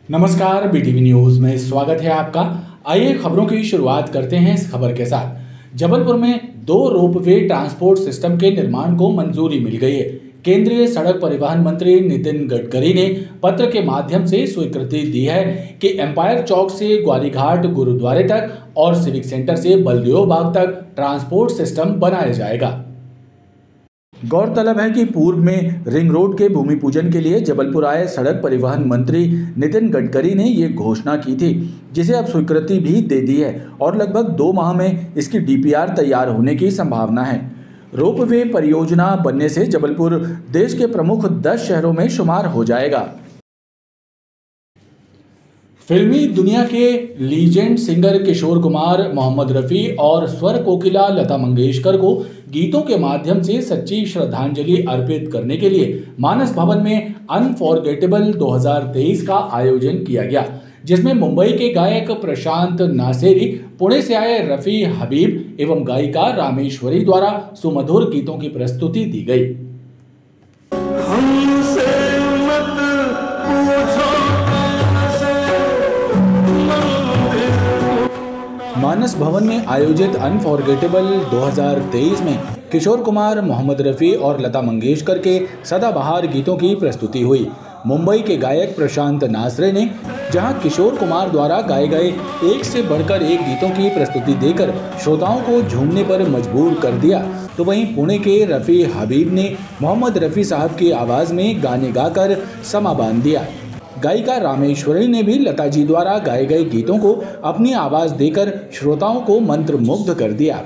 नमस्कार, BTV news में स्वागत है आपका। आइए खबरों की शुरुआत करते हैं इस खबर के साथ। जबलपुर में 2 रोपवे ट्रांसपोर्ट सिस्टम के निर्माण को मंजूरी मिल गई है। केंद्रीय सड़क परिवहन मंत्री नितिन गडकरी ने पत्र के माध्यम से स्वीकृति दी है कि एम्पायर चौक से ग्वारीघाट गुरुद्वारे तक और सिविक सेंटर से बलदेव बाग तक ट्रांसपोर्ट सिस्टम बनाया जाएगा। गौरतलब है कि पूर्व में रिंग रोड के भूमि पूजन के लिए जबलपुर आए सड़क परिवहन मंत्री नितिन गडकरी ने ये घोषणा की थी, जिसे अब स्वीकृति भी दे दी है और लगभग 2 माह में इसकी डीपीआर तैयार होने की संभावना है। रोपवे परियोजना बनने से जबलपुर देश के प्रमुख 10 शहरों में शुमार हो जाएगा। फिल्मी दुनिया के लीजेंड सिंगर किशोर कुमार, मोहम्मद रफ़ी और स्वर कोकिला लता मंगेशकर को गीतों के माध्यम से सच्ची श्रद्धांजलि अर्पित करने के लिए मानस भवन में अनफॉरगेटेबल 2023 का आयोजन किया गया, जिसमें मुंबई के गायक प्रशांत नासेरी, पुणे से आए रफ़ी हबीब एवं गायिका रामेश्वरी द्वारा सुमधुर गीतों की प्रस्तुति दी गई। मानस भवन में आयोजित अनफॉरगेटेबल 2023 में किशोर कुमार, मोहम्मद रफ़ी और लता मंगेशकर के सदाबहार गीतों की प्रस्तुति हुई। मुंबई के गायक प्रशांत नासरे ने जहां किशोर कुमार द्वारा गाए गए एक से बढ़कर एक गीतों की प्रस्तुति देकर श्रोताओं को झूमने पर मजबूर कर दिया, तो वहीं पुणे के रफ़ी हबीब ने मोहम्मद रफ़ी साहब की आवाज़ में गाने गाकर समा बांध दिया। गायिका रामेश्वरी ने भी लता जी द्वारा गाए गए गीतों को अपनी आवाज देकर श्रोताओं को मंत्रमुग्ध कर दिया।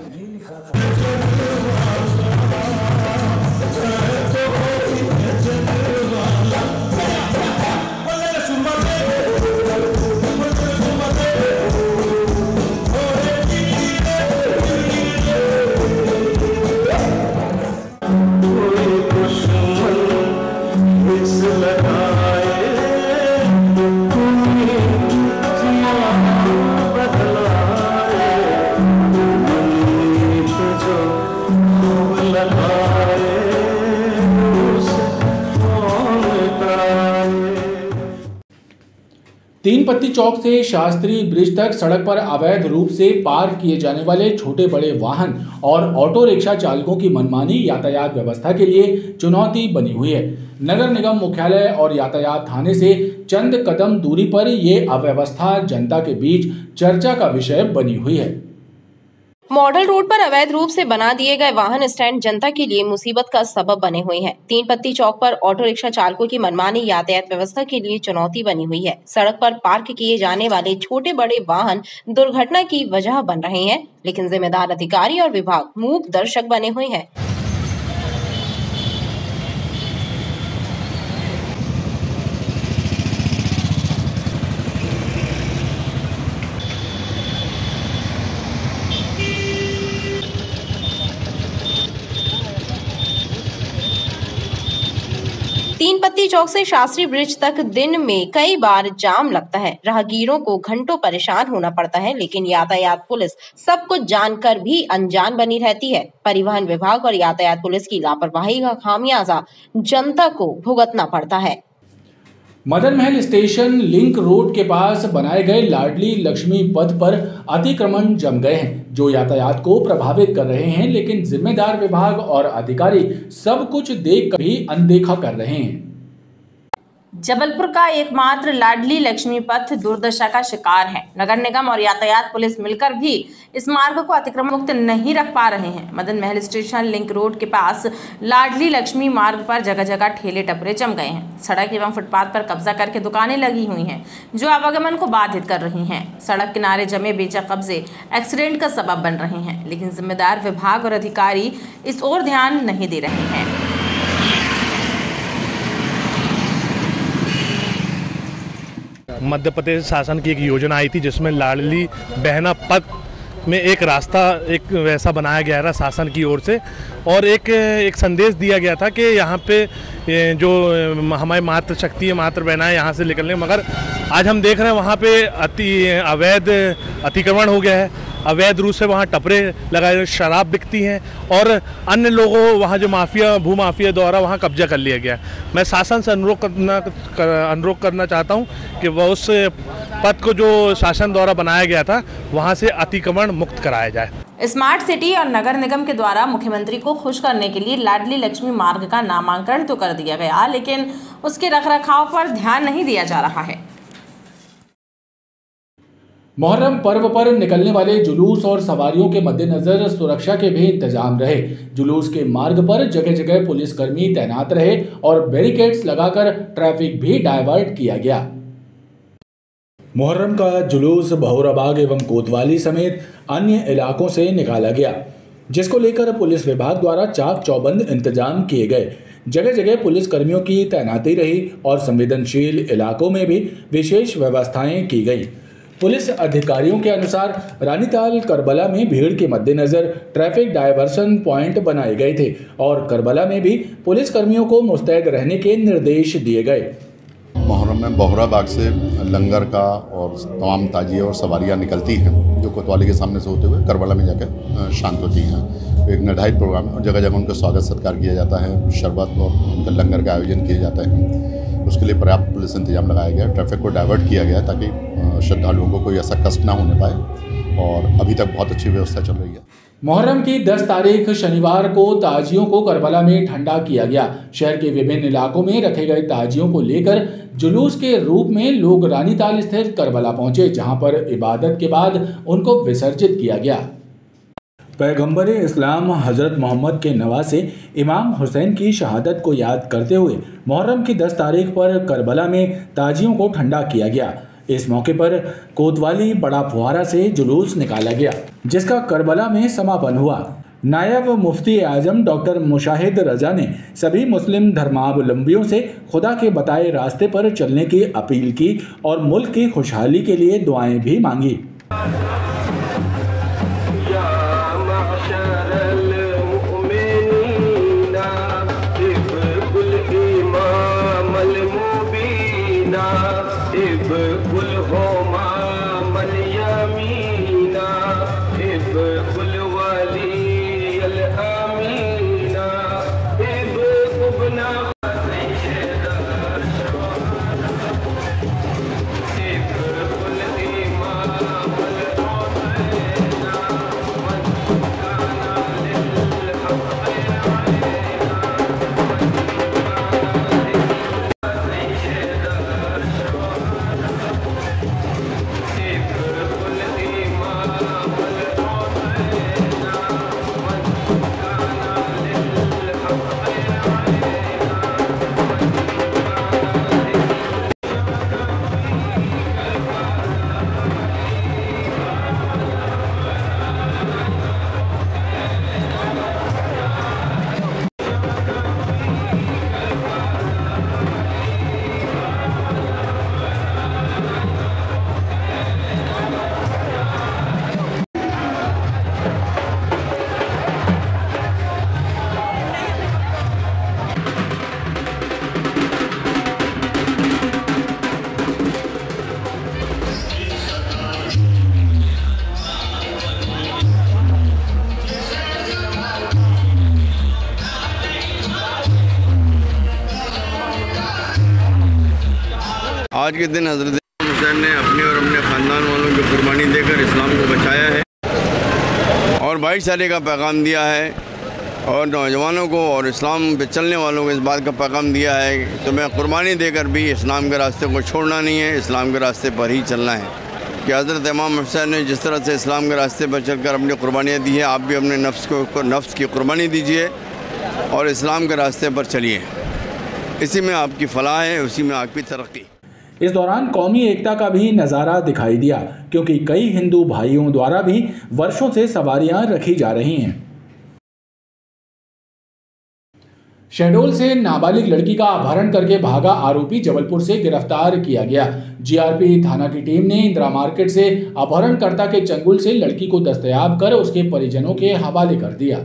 तीन पत्ती चौक से शास्त्री ब्रिज तक सड़क पर अवैध रूप से पार्क किए जाने वाले छोटे बड़े वाहन और ऑटो रिक्शा चालकों की मनमानी यातायात व्यवस्था के लिए चुनौती बनी हुई है। नगर निगम मुख्यालय और यातायात थाने से चंद कदम दूरी पर ये अव्यवस्था जनता के बीच चर्चा का विषय बनी हुई है। मॉडल रोड पर अवैध रूप से बना दिए गए वाहन स्टैंड जनता के लिए मुसीबत का सबब बने हुए हैं। तीन पत्ती चौक पर ऑटो रिक्शा चालकों की मनमानी यातायात व्यवस्था के लिए चुनौती बनी हुई है। सड़क पर पार्क किए जाने वाले छोटे बड़े वाहन दुर्घटना की वजह बन रहे हैं, लेकिन जिम्मेदार अधिकारी और विभाग मूक दर्शक बने हुए हैं। तीन पत्ती चौक से शास्त्री ब्रिज तक दिन में कई बार जाम लगता है। राहगीरों को घंटों परेशान होना पड़ता है, लेकिन यातायात पुलिस सब कुछ जानकर भी अनजान बनी रहती है। परिवहन विभाग और यातायात पुलिस की लापरवाही का खामियाजा जनता को भुगतना पड़ता है। Madan Mahal station link road के पास बनाए गए लाडली लक्ष्मी पथ पर अतिक्रमण जम गए हैं, जो यातायात को प्रभावित कर रहे हैं, लेकिन जिम्मेदार विभाग और अधिकारी सब कुछ देख कर भी अनदेखा कर रहे हैं। जबलपुर का एकमात्र लाडली लक्ष्मी पथ दुर्दशा का शिकार है। नगर निगम और यातायात पुलिस मिलकर भी इस मार्ग को अतिक्रमण मुक्त नहीं रख पा रहे हैं। Madan Mahal station link road के पास लाडली लक्ष्मी मार्ग पर जगह जगह ठेले टपरे जम गए हैं। सड़क एवं फुटपाथ पर कब्जा करके दुकानें लगी हुई हैं, जो आवागमन को बाधित कर रही हैं। सड़क किनारे जमे बेचा कब्जे एक्सीडेंट का सबब बन रहे हैं, लेकिन जिम्मेदार विभाग और अधिकारी इस ओर ध्यान नहीं दे रहे हैं। मध्य प्रदेश शासन की एक योजना आई थी, जिसमें लाडली बहना पथ में एक रास्ता एक वैसा बनाया गया था शासन की ओर से, और एक संदेश दिया गया था कि यहाँ पे जो हमारी मातृशक्ति है, मातृ बहनाएं यहाँ से निकलने, मगर आज हम देख रहे हैं वहाँ पे अवैध अतिक्रमण हो गया है। अवैध रूप से वहाँ टपरे लगाए, शराब बिकती हैं और अन्य लोगों वहाँ जो माफिया भूमाफिया द्वारा वहाँ कब्जा कर लिया गया। मैं शासन से अनुरोध करना चाहता हूँ कि वह उस पथ को जो शासन द्वारा बनाया गया था वहाँ से अतिक्रमण मुक्त कराया जाए। स्मार्ट सिटी और नगर निगम के द्वारा मुख्यमंत्री को खुश करने के लिए लाडली लक्ष्मी मार्ग का नामांकन तो कर दिया गया, लेकिन उसके रखरखाव पर ध्यान नहीं दिया जा रहा है। मुहर्रम पर्व पर निकलने वाले जुलूस और सवारियों के मद्देनजर सुरक्षा के भी इंतजाम रहे। जुलूस के मार्ग पर जगह जगह पुलिसकर्मी तैनात रहे और बैरिकेड्स लगाकर ट्रैफिक भी डायवर्ट किया गया। मुहर्रम का जुलूस बहुराबाग एवं कोतवाली समेत अन्य इलाकों से निकाला गया, जिसको लेकर पुलिस विभाग द्वारा चाक चौबंद इंतजाम किए गए। जगह जगह पुलिस कर्मियों की तैनाती रही और संवेदनशील इलाकों में भी विशेष व्यवस्थाएं की गई। पुलिस अधिकारियों के अनुसार रानीताल करबला में भीड़ के मद्देनजर ट्रैफिक डायवर्सन पॉइंट बनाए गए थे और करबला में भी पुलिस कर्मियों को मुस्तैद रहने के निर्देश दिए गए। मुहर्रम में बहुराबाग से लंगर का और तमाम ताजिए और सवारियाँ निकलती हैं जो कोतवाली के सामने से होते हुए करबला में जाकर शांत होती हैं। एक निर्धारित प्रोग्राम है और जगह जगह उनका स्वागत सत्कार किया जाता है, शरबत और उनका लंगर का आयोजन किया जाता है। उसके लिए पर्याप्त पुलिस इंतजाम लगाया गया, ट्रैफिक को डाइवर्ट किया गया ताकि श्रद्धालुओं को कोई ऐसा कष्ट ना होने पाए और अभी तक बहुत अच्छी व्यवस्था चल रही है। मुहर्रम की 10 तारीख शनिवार को ताजियों को करबला में ठंडा किया गया। शहर के विभिन्न इलाकों में रखे गए ताजियों को लेकर जुलूस के रूप में लोग रानीताल स्थित करबला पहुंचे, जहां पर इबादत के बाद उनको विसर्जित किया गया। पैगंबर इस्लाम हज़रत मोहम्मद के नवासे इमाम हुसैन की शहादत को याद करते हुए मुहर्रम की 10 तारीख पर करबला में ताजियों को ठंडा किया गया। इस मौके पर कोतवाली बड़ा फुहारा से जुलूस निकाला गया, जिसका करबला में समापन हुआ। नायब मुफ्ती आजम डॉक्टर मुशाहिद रजा ने सभी मुस्लिम धर्मावलंबियों से खुदा के बताए रास्ते पर चलने की अपील की और मुल्क की खुशहाली के लिए दुआएं भी मांगी। आज के दिन हज़रत हुसैन ने अपने और अपने ख़ानदान वालों की कुर्बानी देकर इस्लाम को बचाया है और भाईचारे का पैगाम दिया है और नौजवानों को और इस्लाम पे चलने वालों को इस बात का पैगाम दिया है तो मैं कुर्बानी देकर भी इस्लाम के रास्ते को छोड़ना नहीं है, इस्लाम के रास्ते पर ही चलना है। कि हज़रत इमाम हुसैन ने जिस तरह से इस्लाम के रास्ते पर चलकर अपनी कुर्बानियाँ दी हैं, आप भी अपने नफ्स की कुर्बानी दीजिए और इस्लाम के रास्ते पर चलिए। इसी में आपकी फलाह है, उसी में आपकी तरक्की। इस दौरान कौमी एकता का भी नज़ारा दिखाई दिया, क्योंकि कई हिंदू भाइयों द्वारा भी वर्षों से सवारियां रखी जा रही हैं। शहडोल से नाबालिग लड़की का अपहरण करके भागा आरोपी जबलपुर से गिरफ्तार किया गया। जीआरपी थाना की टीम ने इंदिरा मार्केट से अपहरणकर्ता के चंगुल से लड़की को दस्तयाब कर उसके परिजनों के हवाले कर दिया।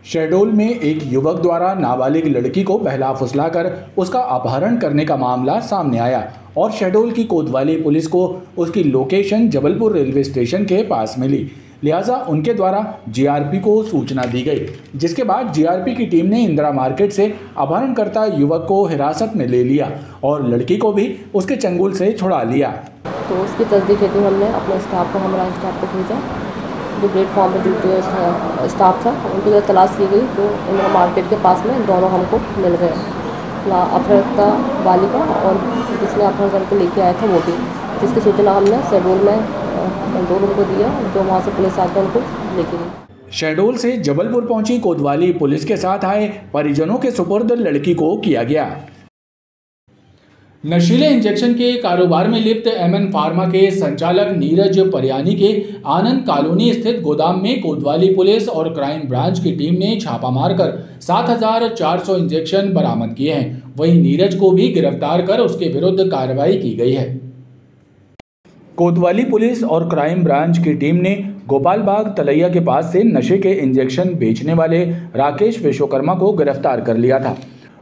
शहडोल में एक युवक द्वारा नाबालिग लड़की को बहला फुसलाकर उसका अपहरण करने का मामला सामने आया और शहडोल की कोतवाली पुलिस को उसकी लोकेशन जबलपुर रेलवे स्टेशन के पास मिली, लिहाजा उनके द्वारा जीआरपी को सूचना दी गई, जिसके बाद जीआरपी की टीम ने इंदिरा मार्केट से अपहरणकर्ता युवक को हिरासत में ले लिया और लड़की को भी उसके चंगुल से छुड़ा लिया। तो उसकी तस्दीक हेतु हमने अपने स्टाफ को, हमारा स्टाफ को भेजा, जो प्लेटफॉर्म पर ड्यूटी स्टाफ था उनकी जब तलाश की गई तो इंदिरा मार्केट के पास में दोनों हमको मिल गए, अपहरणकर्ता बालिका और जिसने अपहरण करके लेके आया था वो भी, जिसकी सूचना हमने शहडोल में कंट्रोल रूम को दिया, जो वहाँ से पुलिस आकर उनको लेके गई। शहडोल से जबलपुर पहुंची कोतवाली पुलिस के साथ आए परिजनों के सुपुर्द लड़की को किया गया। नशीले इंजेक्शन के कारोबार में लिप्त एमएन फार्मा के संचालक नीरज परियानी के आनंद कॉलोनी स्थित गोदाम में कोतवाली पुलिस और क्राइम ब्रांच की टीम ने छापा मारकर 7,400 इंजेक्शन बरामद किए हैं। वहीं नीरज को भी गिरफ्तार कर उसके विरुद्ध कार्रवाई की गई है। कोतवाली पुलिस और क्राइम ब्रांच की टीम ने गोपाल बाग तलैया के पास से नशे के इंजेक्शन बेचने वाले राकेश विश्वकर्मा को गिरफ्तार कर लिया था।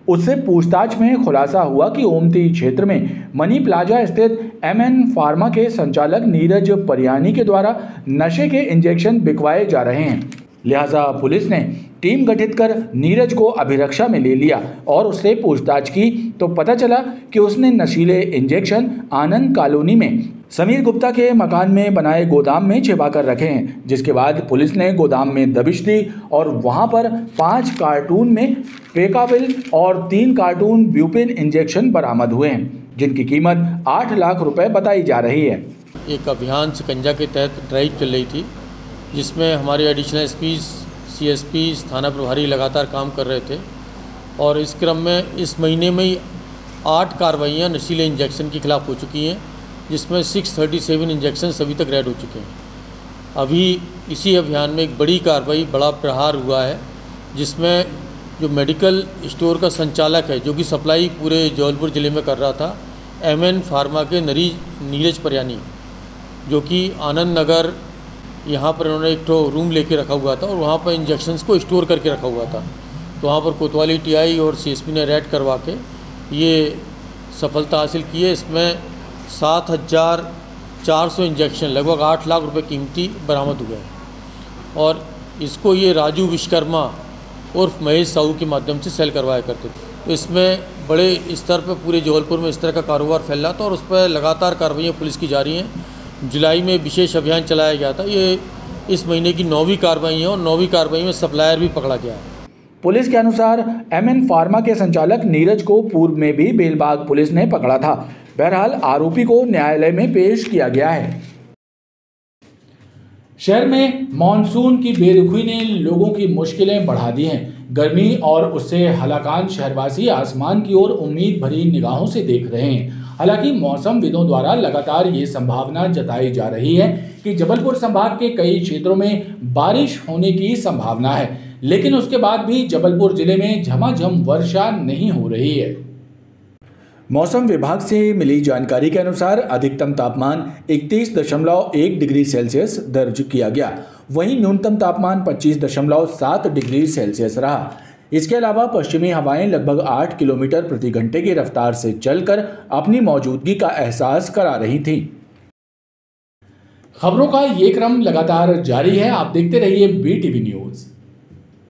उससे पूछताछ में खुलासा हुआ कि ओमती क्षेत्र में मनी प्लाजा स्थित एमएन फार्मा के संचालक नीरज परियानी के द्वारा नशे के इंजेक्शन बिकवाए जा रहे हैं। लिहाजा पुलिस ने टीम गठित कर नीरज को अभिरक्षा में ले लिया और उससे पूछताछ की तो पता चला कि उसने नशीले इंजेक्शन आनंद कॉलोनी में समीर गुप्ता के मकान में बनाए गोदाम में छिपा कर रखे हैं, जिसके बाद पुलिस ने गोदाम में दबिश दी और वहां पर 5 कार्टून में पेकाविल और 3 कार्टून ब्यूपिन इंजेक्शन बरामद हुए हैं, जिनकी कीमत 8 लाख रुपए बताई जा रही है। एक अभियान शिकंजा के तहत ड्राइव चल रही थी, जिसमें हमारे एडिशनल एसपी, सीएसपी, थाना प्रभारी लगातार काम कर रहे थे और इस क्रम में इस महीने में ही 8 कार्रवाइयाँ नशीले इंजेक्शन के खिलाफ हो चुकी हैं, जिसमें 637 इंजेक्शन अभी तक रेड हो चुके हैं। अभी इसी अभियान में एक बड़ी कार्रवाई, बड़ा प्रहार हुआ है, जिसमें जो मेडिकल स्टोर का संचालक है, जो कि सप्लाई पूरे जबलपुर ज़िले में कर रहा था, एमएन फार्मा के नीरज परियानी, जो कि आनंद नगर यहाँ पर उन्होंने एक तो रूम लेके रखा हुआ था और वहाँ पर इंजेक्शन्स को स्टोर करके रखा हुआ था। तो वहाँ पर कोतवाली टीआई और सीएसपी ने रेड करवा के ये सफलता हासिल की है। इसमें 7,400 इंजेक्शन, लगभग 8 लाख रुपए कीमती बरामद हुए हैं और इसको ये राजू विश्वकर्मा उर्फ महेश साहू के माध्यम से सेल करवाया करते थे। तो इसमें बड़े स्तर पर पूरे जबलपुर में इस तरह का कारोबार फैल रहा था और उस पर लगातार कार्रवाइयाँ पुलिस की जा रही हैं। जुलाई में विशेष अभियान चलाया गया था, ये इस महीने की 9वीं कार्रवाई है और 9वीं कार्रवाई में सप्लायर भी पकड़ा गया है। पुलिस के अनुसार एमएन फार्मा के संचालक नीरज को पूर्व में भी बेलबाग पुलिस ने पकड़ा था। बहरहाल आरोपी को न्यायालय में पेश किया गया है। शहर में मानसून की बेरुखी ने लोगों की मुश्किलें बढ़ा दी हैं। गर्मी और उससे हलाकान शहरवासी आसमान की ओर उम्मीद भरी निगाहों से देख रहे हैं। हालांकि मौसमविदों द्वारा लगातार ये संभावना जताई जा रही है कि जबलपुर संभाग के कई क्षेत्रों में बारिश होने की संभावना है, लेकिन उसके बाद भी जबलपुर जिले में झमाझम वर्षा नहीं हो रही है। मौसम विभाग से मिली जानकारी के अनुसार अधिकतम तापमान 31.1 डिग्री सेल्सियस दर्ज किया गया, वहीं न्यूनतम तापमान 25.7 डिग्री सेल्सियस रहा। इसके अलावा पश्चिमी हवाएं लगभग 8 किलोमीटर प्रति घंटे की रफ्तार से चलकर अपनी मौजूदगी का एहसास करा रही थी। खबरों का ये क्रम लगातार जारी है, आप देखते रहिए BTV न्यूज़।